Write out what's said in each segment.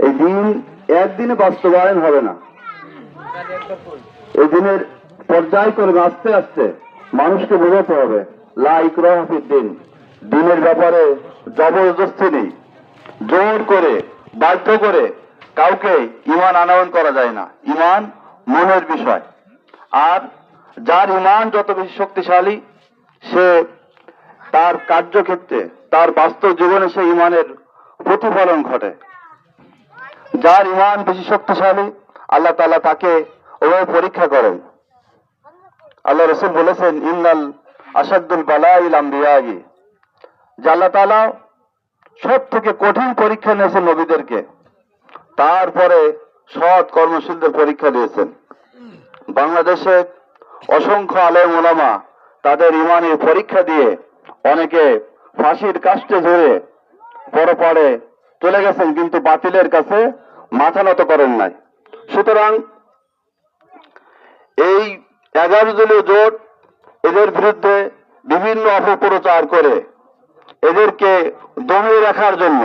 এই দিন একদিনে বাস্তবায়ন হবে না। এই দিনের পর্যায়ক্রমে আস্তে আস্তে মানুষকে বোঝাতে হবে লা ইকরাহা ফিদ্দিন, দিনের ব্যাপারে জবরদস্তি নেই, জোর করে বাধ্য করে কাউকে ঈমান আনয়ন করা যায় না। ঈমান মনের বিষয়। আর যার ঈমান যত বেশি শক্তিশালী, সে তার কার্যক্ষেত্রে, তার বাস্তব জীবনে সে ঈমানের প্রতিফলন ঘটে। যার ঈমান বেশি শক্তিশালী, আল্লাহ তাআলা তাকে ওভাবে পরীক্ষা করেন। আল্লাহ রাসূল বলেছেন, ইন্নাল আশাদ্দুল বালাইল আমবিয়াই, যে আল্লাহ তাআলা সব থেকে কঠিন পরীক্ষা নিয়েছেন নবীদেরকে, তারপরে সৎ কর্মশীলদের পরীক্ষা দিয়েছেন। বাংলাদেশে অসংখ্য আলেম ওলামা তাদের ঈমানের পরীক্ষা দিয়ে অনেকে ফাঁসির কাস্টে ঝরে পরপারে চলে গেছেন, কিন্তু বাতিলের কাছে মাথা নত করেন নাই। সুতরাং এই 11 দলীয় জোট এদের বিরুদ্ধে বিভিন্ন অপপ্রচার করে এদেরকে দমিয়ে রাখার জন্য,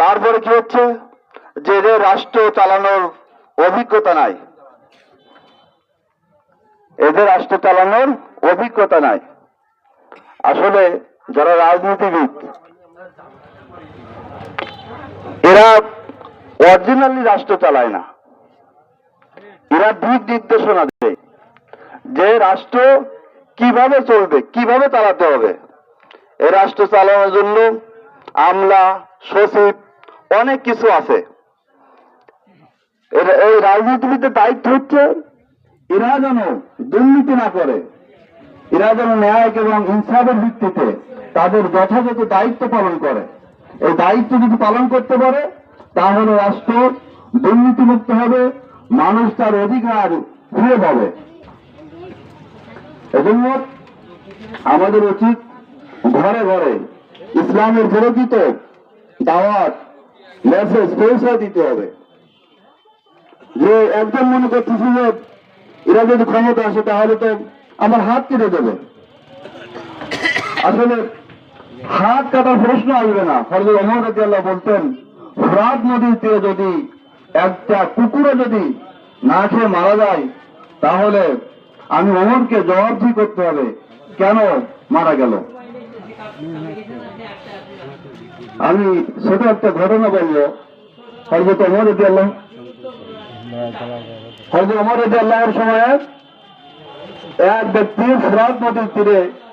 তারপরে কি হচ্ছে যে এদের রাষ্ট্র চালানোর অভিজ্ঞতা নাই, এদের রাষ্ট্র চালানোর অভিজ্ঞতা নাই। আসলে যারা রাজনীতিবিদ, এরা অরিজিনালি রাষ্ট্র চালায় না, এরা দিক নির্দেশনা দেয় যে রাষ্ট্র কিভাবে চলবে, কিভাবে চালাতে হবে। এই রাষ্ট্র চালানোর জন্য আমলা, সচিব, অনেক কিছু আছে। এই রাজনীতিবিদদের দায়িত্ব হচ্ছে এরা যেন দুর্নীতি না করে, এরা যেন ন্যায় এবং ইনসাফের ভিত্তিতে তাদের যথাযথ দায়িত্ব পালন করে। এই দায়িত্ব যদি পালন করতে পারে, তাহলে রাষ্ট্র দুর্নীতিমুক্ত হবে, মানুষ তার অধিকার ফিরে পাবে। এজন্য আমাদের উচিত ঘরে ঘরে ইসলামের প্রকৃত দাওয়াত মেসেজ পৌঁছে দিতে হবে। যে একজন মনে করতেছে যে এরা যদি ক্ষমতা আসে তাহলে তো আমার হাত কেটে দেবে। আসলে হাত কাটার প্রশ্ন আসবে না। হযরত ওমর রাদিয়াল্লাহু বলতেন, ফোরাত নদীর তীরে যদি একটা কুকুরও যদি না খেয়ে মারা যায়, তাহলে আমি ওমরকে জবাবদিহি করতে হবে কেন মারা গেল। আমি ছোট একটা ঘটনা বলবো। হযরত ওমর রাদিয়াল্লাহুর সময়ে এক ব্যক্তি ফোরাত নদীর তীরে